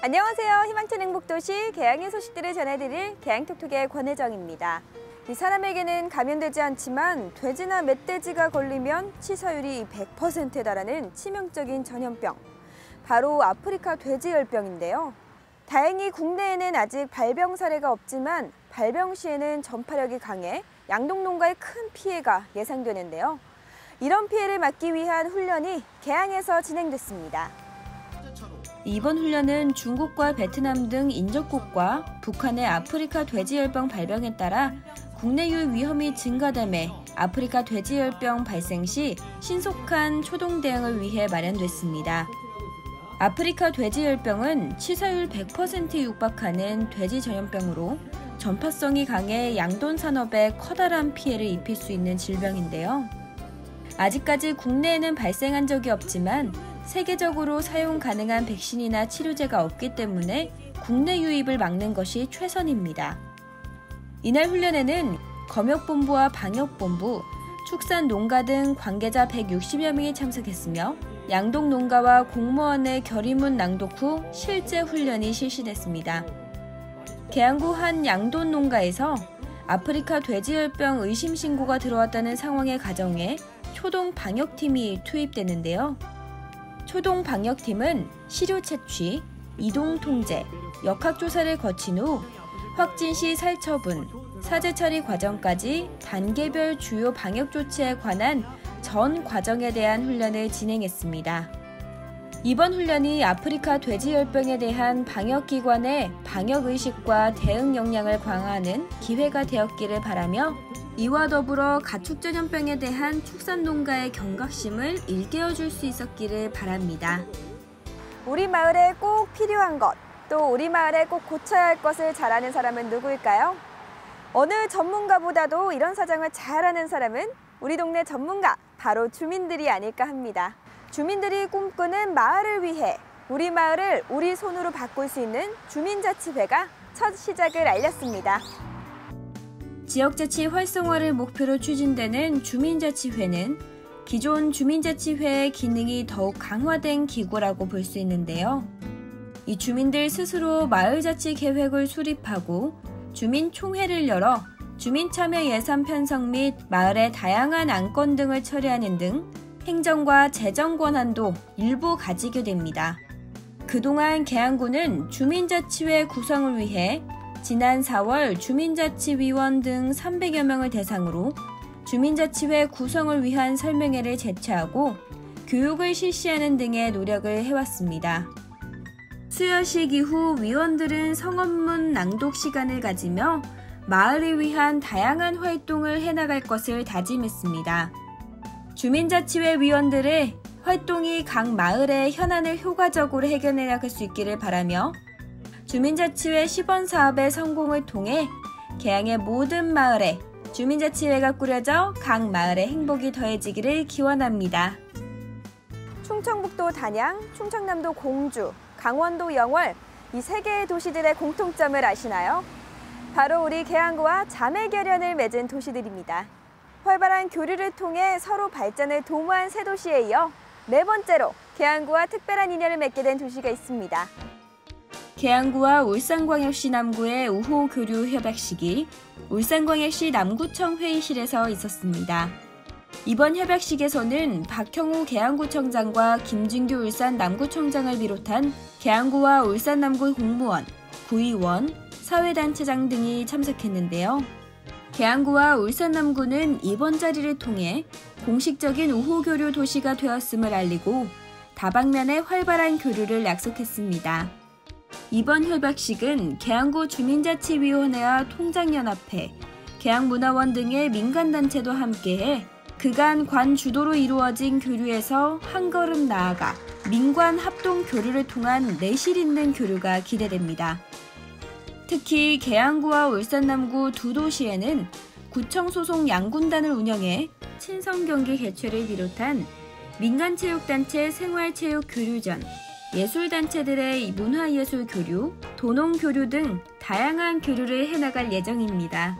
안녕하세요. 희망찬 행복도시 계양의 소식들을 전해드릴 계양톡톡의 권혜정입니다. 이 사람에게는 감염되지 않지만 돼지나 멧돼지가 걸리면 치사율이 100%에 달하는 치명적인 전염병, 바로 아프리카 돼지열병인데요. 다행히 국내에는 아직 발병 사례가 없지만 발병 시에는 전파력이 강해 양동농가에 큰 피해가 예상되는데요. 이런 피해를 막기 위한 훈련이 계양에서 진행됐습니다. 이번 훈련은 중국과 베트남 등 인접국과 북한의 아프리카 돼지열병 발병에 따라 국내 유입 위험이 증가됨에 아프리카 돼지열병 발생 시 신속한 초동 대응을 위해 마련됐습니다. 아프리카 돼지열병은 치사율 100%에 육박하는 돼지 전염병으로 전파성이 강해 양돈 산업에 커다란 피해를 입힐 수 있는 질병인데요. 아직까지 국내에는 발생한 적이 없지만 세계적으로 사용 가능한 백신이나 치료제가 없기 때문에 국내 유입을 막는 것이 최선입니다. 이날 훈련에는 검역본부와 방역본부, 축산농가 등 관계자 160여 명이 참석했으며 양동농가와 공무원의 결의문 낭독 후 실제 훈련이 실시됐습니다. 계양구 한 양돈농가에서 아프리카 돼지열병 의심 신고가 들어왔다는 상황에 가정해 초동 방역팀이 투입됐는데요. 초동 방역팀은 시료 채취, 이동 통제, 역학조사를 거친 후 확진 시 살처분, 사제 처리 과정까지 단계별 주요 방역 조치에 관한 전 과정에 대한 훈련을 진행했습니다. 이번 훈련이 아프리카 돼지열병에 대한 방역기관의 방역의식과 대응 역량을 강화하는 기회가 되었기를 바라며 이와 더불어 가축전염병에 대한 축산농가의 경각심을 일깨워줄 수 있었기를 바랍니다. 우리 마을에 꼭 필요한 것, 또 우리 마을에 꼭 고쳐야 할 것을 잘하는 사람은 누구일까요? 어느 전문가보다도 이런 사정을 잘 아는 사람은 우리 동네 전문가, 바로 주민들이 아닐까 합니다. 주민들이 꿈꾸는 마을을 위해 우리 마을을 우리 손으로 바꿀 수 있는 주민자치회가 첫 시작을 알렸습니다. 지역자치 활성화를 목표로 추진되는 주민자치회는 기존 주민자치회의 기능이 더욱 강화된 기구라고 볼 수 있는데요. 이 주민들 스스로 마을자치 계획을 수립하고 주민총회를 열어 주민참여 예산 편성 및 마을의 다양한 안건 등을 처리하는 등 행정과 재정 권한도 일부 가지게 됩니다. 그동안 계양구는 주민자치회 구성을 위해 지난 4월 주민자치위원 등 300여 명을 대상으로 주민자치회 구성을 위한 설명회를 개최하고 교육을 실시하는 등의 노력을 해왔습니다. 수여식 이후 위원들은 성원문 낭독 시간을 가지며 마을을 위한 다양한 활동을 해나갈 것을 다짐했습니다. 주민자치회 위원들의 활동이 각 마을의 현안을 효과적으로 해결해 나갈 수 있기를 바라며 주민자치회 시범 사업의 성공을 통해 계양의 모든 마을에 주민자치회가 꾸려져 각 마을의 행복이 더해지기를 기원합니다. 충청북도 단양, 충청남도 공주, 강원도 영월, 이 세 개의 도시들의 공통점을 아시나요? 바로 우리 계양구와 자매결연을 맺은 도시들입니다. 활발한 교류를 통해 서로 발전을 도모한 새 도시에 이어 네 번째로 계양구와 특별한 인연을 맺게 된 도시가 있습니다. 계양구와 울산광역시 남구의 우호 교류 협약식이 울산광역시 남구청 회의실에서 있었습니다. 이번 협약식에서는 박형우 계양구청장과 김준규 울산 남구청장을 비롯한 계양구와 울산 남구 공무원, 구의원, 사회단체장 등이 참석했는데요. 계양구와 울산 남구는 이번 자리를 통해 공식적인 우호교류 도시가 되었음을 알리고 다방면의 활발한 교류를 약속했습니다. 이번 협약식은 계양구 주민자치위원회와 통장연합회, 계양문화원 등의 민간단체도 함께해 그간 관 주도로 이루어진 교류에서 한 걸음 나아가 민관 합동 교류를 통한 내실 있는 교류가 기대됩니다. 특히 계양구와 울산 남구 두 도시에는 구청 소속 양군단을 운영해 친선 경기 개최를 비롯한 민간체육단체 생활체육 교류전, 예술단체들의 문화예술 교류, 도농교류 등 다양한 교류를 해나갈 예정입니다.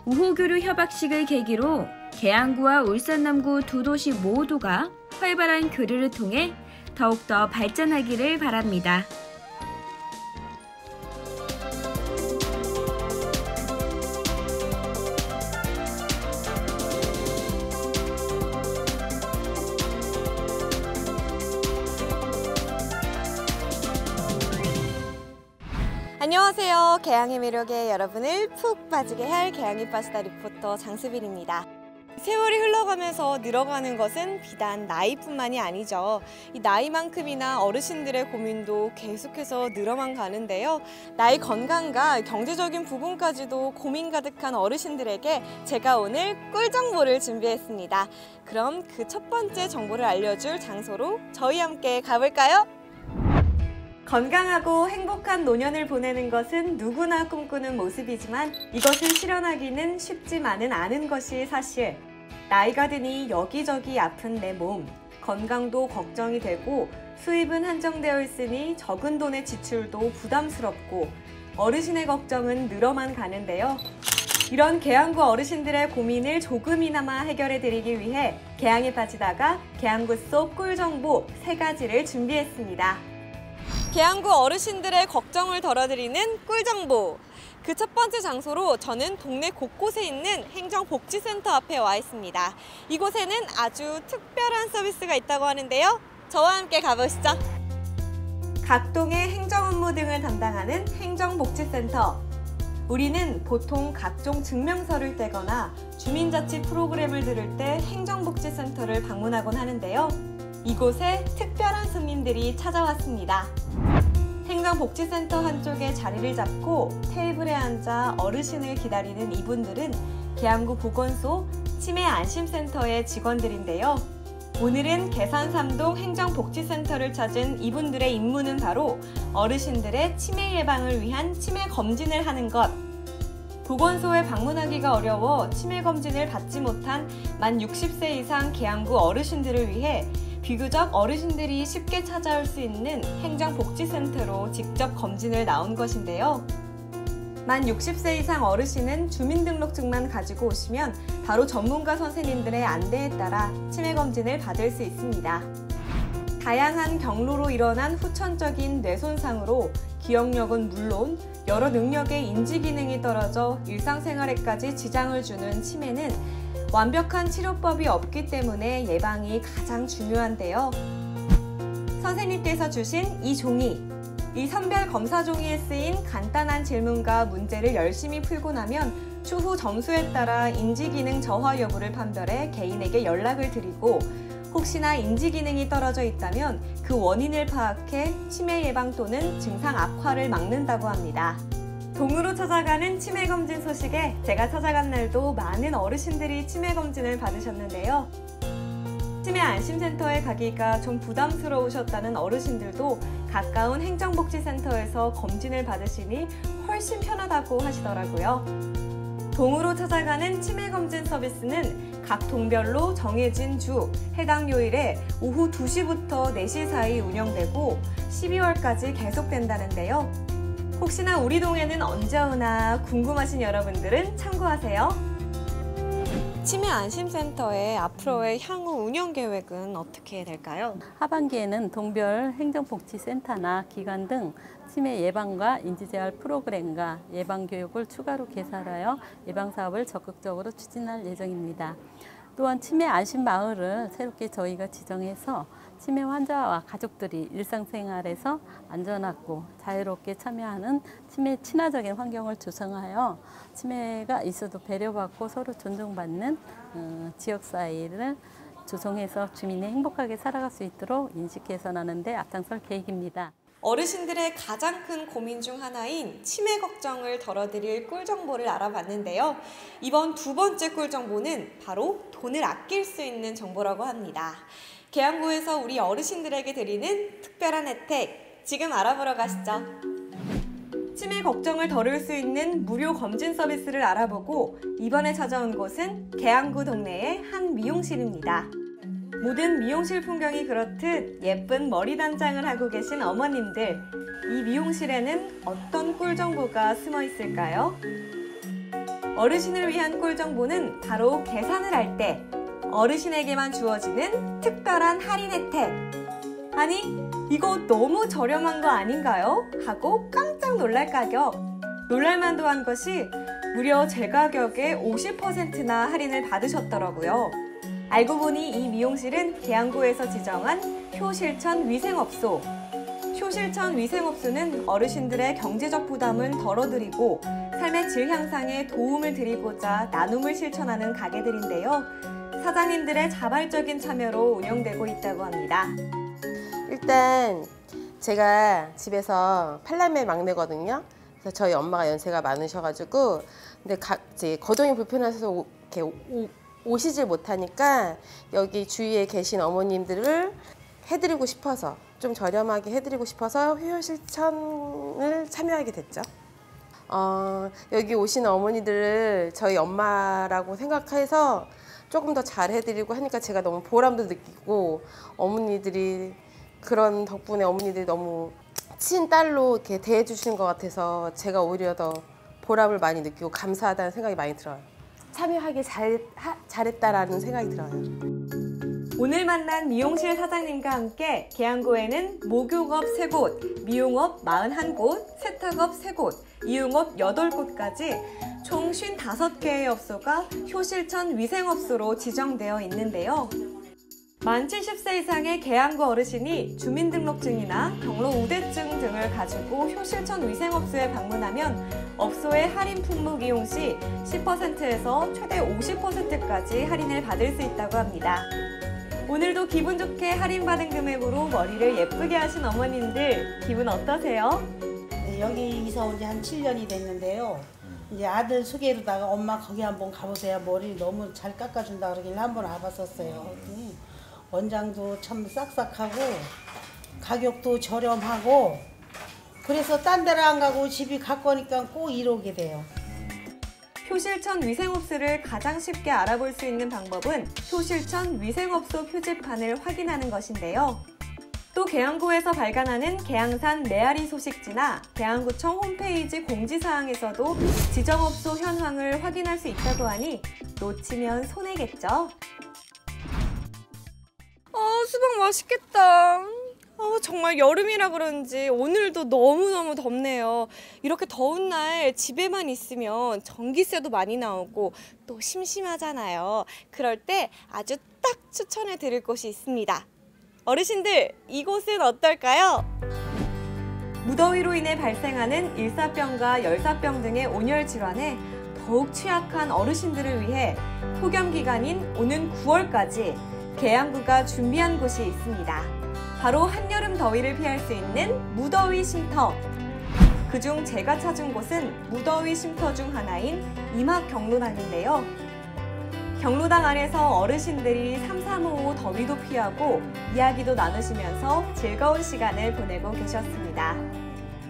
우호교류 협약식을 계기로 계양구와 울산 남구 두 도시 모두가 활발한 교류를 통해 더욱더 발전하기를 바랍니다. 안녕하세요. 개항의 매력에 여러분을 푹 빠지게 할 개항이 빠지다 리포터 장수빈입니다. 세월이 흘러가면서 늘어가는 것은 비단 나이뿐만이 아니죠. 이 나이만큼이나 어르신들의 고민도 계속해서 늘어만 가는데요. 나이 건강과 경제적인 부분까지도 고민 가득한 어르신들에게 제가 오늘 꿀 정보를 준비했습니다. 그럼 그 첫 번째 정보를 알려줄 장소로 저희 함께 가볼까요? 건강하고 행복한 노년을 보내는 것은 누구나 꿈꾸는 모습이지만 이것을 실현하기는 쉽지만은 않은 것이 사실. 나이가 드니 여기저기 아픈 내 몸, 건강도 걱정이 되고 수입은 한정되어 있으니 적은 돈의 지출도 부담스럽고 어르신의 걱정은 늘어만 가는데요. 이런 개항구 어르신들의 고민을 조금이나마 해결해 드리기 위해 개항에 빠지다가 개항구 속 꿀정보 3가지를 준비했습니다. 개항구 어르신들의 걱정을 덜어드리는 꿀정보. 그 첫 번째 장소로 저는 동네 곳곳에 있는 행정복지센터 앞에 와 있습니다. 이곳에는 아주 특별한 서비스가 있다고 하는데요. 저와 함께 가보시죠. 각 동의 행정 업무 등을 담당하는 행정복지센터. 우리는 보통 각종 증명서를 떼거나 주민자치 프로그램을 들을 때 행정복지센터를 방문하곤 하는데요. 이곳에 특별한 손님들이 찾아왔습니다. 행정복지센터 한쪽에 자리를 잡고 테이블에 앉아 어르신을 기다리는 이분들은 개항구 보건소 치매안심센터의 직원들인데요. 오늘은 계산 3동 행정복지센터를 찾은 이분들의 임무는 바로 어르신들의 치매 예방을 위한 치매 검진을 하는 것. 보건소에 방문하기가 어려워 치매 검진을 받지 못한 만 60세 이상 개항구 어르신들을 위해 비교적 어르신들이 쉽게 찾아올 수 있는 행정복지센터로 직접 검진을 나온 것인데요. 만 60세 이상 어르신은 주민등록증만 가지고 오시면 바로 전문가 선생님들의 안내에 따라 치매 검진을 받을 수 있습니다. 다양한 경로로 일어난 후천적인 뇌손상으로 기억력은 물론 여러 능력의 인지 기능이 떨어져 일상생활에까지 지장을 주는 치매는 완벽한 치료법이 없기 때문에 예방이 가장 중요한데요. 선생님께서 주신 이 종이, 이 선별 검사 종이에 쓰인 간단한 질문과 문제를 열심히 풀고 나면 추후 점수에 따라 인지기능 저하 여부를 판별해 개인에게 연락을 드리고 혹시나 인지기능이 떨어져 있다면 그 원인을 파악해 치매 예방 또는 증상 악화를 막는다고 합니다. 동으로 찾아가는 치매 검진 소식에 제가 찾아간 날도 많은 어르신들이 치매 검진을 받으셨는데요. 치매 안심센터에 가기가 좀 부담스러우셨다는 어르신들도 가까운 행정복지센터에서 검진을 받으시니 훨씬 편하다고 하시더라고요. 동으로 찾아가는 치매 검진 서비스는 각 동별로 정해진 주, 해당 요일에 오후 2시부터 4시 사이 운영되고 12월까지 계속된다는데요. 혹시나 우리 동에는 언제 오나 궁금하신 여러분들은 참고하세요. 치매 안심센터의 앞으로의 향후 운영 계획은 어떻게 될까요? 하반기에는 동별 행정복지센터나 기관 등 치매 예방과 인지재활 프로그램과 예방교육을 추가로 개설하여 예방사업을 적극적으로 추진할 예정입니다. 또한 치매 안심마을을 새롭게 저희가 지정해서 치매 환자와 가족들이 일상생활에서 안전하고 자유롭게 참여하는 치매 친화적인 환경을 조성하여 치매가 있어도 배려받고 서로 존중받는 지역사회를 조성해서 주민이 행복하게 살아갈 수 있도록 인식 개선하는 데 앞장설 계획입니다. 어르신들의 가장 큰 고민 중 하나인 치매 걱정을 덜어드릴 꿀정보를 알아봤는데요. 이번 두 번째 꿀정보는 바로 돈을 아낄 수 있는 정보라고 합니다. 개항구에서 우리 어르신들에게 드리는 특별한 혜택, 지금 알아보러 가시죠. 치매 걱정을 덜을 수 있는 무료 검진 서비스를 알아보고 이번에 찾아온 곳은 개항구 동네의 한 미용실입니다. 모든 미용실 풍경이 그렇듯 예쁜 머리 단장을 하고 계신 어머님들, 이 미용실에는 어떤 꿀정보가 숨어 있을까요? 어르신을 위한 꿀정보는 바로 계산을 할 때 어르신에게만 주어지는 특별한 할인 혜택. 아니, 이거 너무 저렴한 거 아닌가요? 하고 깜짝 놀랄 가격. 놀랄만도 한 것이 무려 제 가격에 50%나 할인을 받으셨더라고요. 알고 보니 이 미용실은 개항구에서 지정한 효실천 위생업소, 효실천 위생업소는 어르신들의 경제적 부담은 덜어드리고 삶의 질 향상에 도움을 드리고자 나눔을 실천하는 가게들인데요. 사장님들의 자발적인 참여로 운영되고 있다고 합니다. 일단 제가 집에서 8남매 막내거든요. 그래서 저희 엄마가 연세가 많으셔가지고 근데 이제 거동이 불편하셔서 이렇게 오시질 못하니까 여기 주위에 계신 어머님들을 해드리고 싶어서 좀 저렴하게 해드리고 싶어서 효실천을 참여하게 됐죠. 여기 오시는 어머니들을 저희 엄마라고 생각해서 조금 더 잘해드리고 하니까 제가 너무 보람도 느끼고 어머니들이 그런 덕분에 어머니들이 너무 친딸로 이렇게 대해주시는 것 같아서 제가 오히려 더 보람을 많이 느끼고 감사하다는 생각이 많이 들어요. 참여하길 잘했다라는 생각이 들어요. 오늘 만난 미용실 사장님과 함께 계양구에는 목욕업 3곳, 미용업 41곳, 세탁업 3곳, 이용업 8곳까지 총 55개의 업소가 효실천 위생업소로 지정되어 있는데요. 만 70세 이상의 계양구 어르신이 주민등록증이나 경로 우대증 등을 가지고 효실천 위생업소에 방문하면 업소의 할인 품목 이용 시 10%에서 최대 50%까지 할인을 받을 수 있다고 합니다. 오늘도 기분 좋게 할인받은 금액으로 머리를 예쁘게 하신 어머님들 기분 어떠세요? 네, 여기 이사 온 지 한 7년이 됐는데요. 이제 아들 소개로다가 엄마 거기 한번 가보세요. 머리 너무 잘 깎아준다 그러길래 한번 와봤었어요. 원장도 참 싹싹하고 가격도 저렴하고 그래서 딴 데를 안 가고 집이 가까우니까 꼭 이러게 돼요. 효실천 위생업소를 가장 쉽게 알아볼 수 있는 방법은 효실천 위생업소 표지판을 확인하는 것인데요. 또 계양구에서 발간하는 계양산 메아리 소식지나 계양구청 홈페이지 공지사항에서도 지정업소 현황을 확인할 수 있다고 하니 놓치면 손해겠죠. 수박 맛있겠다. 정말 여름이라 그런지 오늘도 너무너무 덥네요. 이렇게 더운 날 집에만 있으면 전기세도 많이 나오고 또 심심하잖아요. 그럴 때 아주 딱 추천해 드릴 곳이 있습니다. 어르신들, 이곳은 어떨까요? 무더위로 인해 발생하는 일사병과 열사병 등의 온열 질환에 더욱 취약한 어르신들을 위해 폭염 기간인 오는 9월까지 계양구가 준비한 곳이 있습니다. 바로 한여름 더위를 피할 수 있는 무더위 쉼터. 그중 제가 찾은 곳은 무더위 쉼터 중 하나인 이막 경로당인데요. 경로당 안에서 어르신들이 삼삼오오 더위도 피하고 이야기도 나누시면서 즐거운 시간을 보내고 계셨습니다.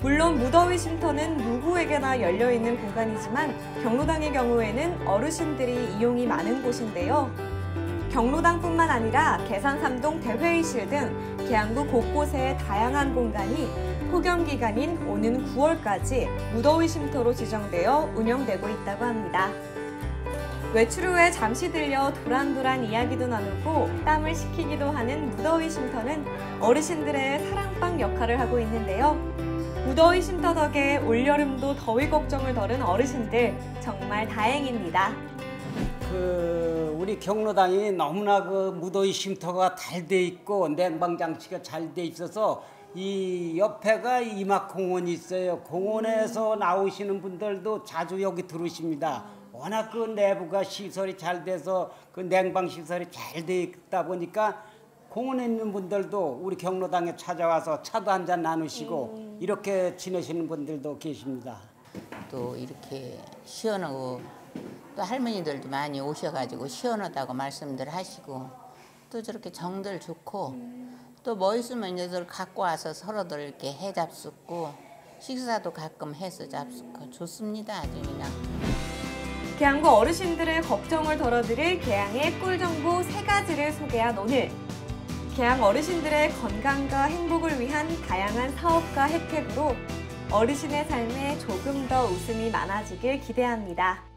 물론 무더위 쉼터는 누구에게나 열려있는 공간이지만 경로당의 경우에는 어르신들이 이용이 많은 곳인데요. 경로당뿐만 아니라 계산3동 대회의실 등 계양구 곳곳에 다양한 공간이 폭염 기간인 오는 9월까지 무더위 쉼터로 지정되어 운영되고 있다고 합니다. 외출 후에 잠시 들려 도란도란 이야기도 나누고 땀을 식히기도 하는 무더위 쉼터는 어르신들의 사랑방 역할을 하고 있는데요. 무더위 쉼터 덕에 올여름도 더위 걱정을 덜은 어르신들 정말 다행입니다. 우리 경로당이 너무나 무더위 쉼터가 잘 돼 있고 냉방 장치가 잘 돼 있어서 이 옆에가 이막공원이 있어요. 공원에서 나오시는 분들도 자주 여기 들으십니다. 워낙 내부가 시설이 잘 돼서 냉방 시설이 잘 돼 있다 보니까 공원에 있는 분들도 우리 경로당에 찾아와서 차도 한잔 나누시고 이렇게 지내시는 분들도 계십니다. 또 이렇게 시원하고 또 할머니들도 많이 오셔가지고 시원하다고 말씀들 하시고 또 저렇게 정들 좋고 또 뭐 있으면 이들 갖고 와서 서로들 이렇게 해 잡수고 식사도 가끔 해서 잡수고 좋습니다. 아주 그냥. 계양구 어르신들의 걱정을 덜어드릴 계양의 꿀정보 3가지를 소개한 오늘. 계양 어르신들의 건강과 행복을 위한 다양한 사업과 혜택으로 어르신의 삶에 조금 더 웃음이 많아지길 기대합니다.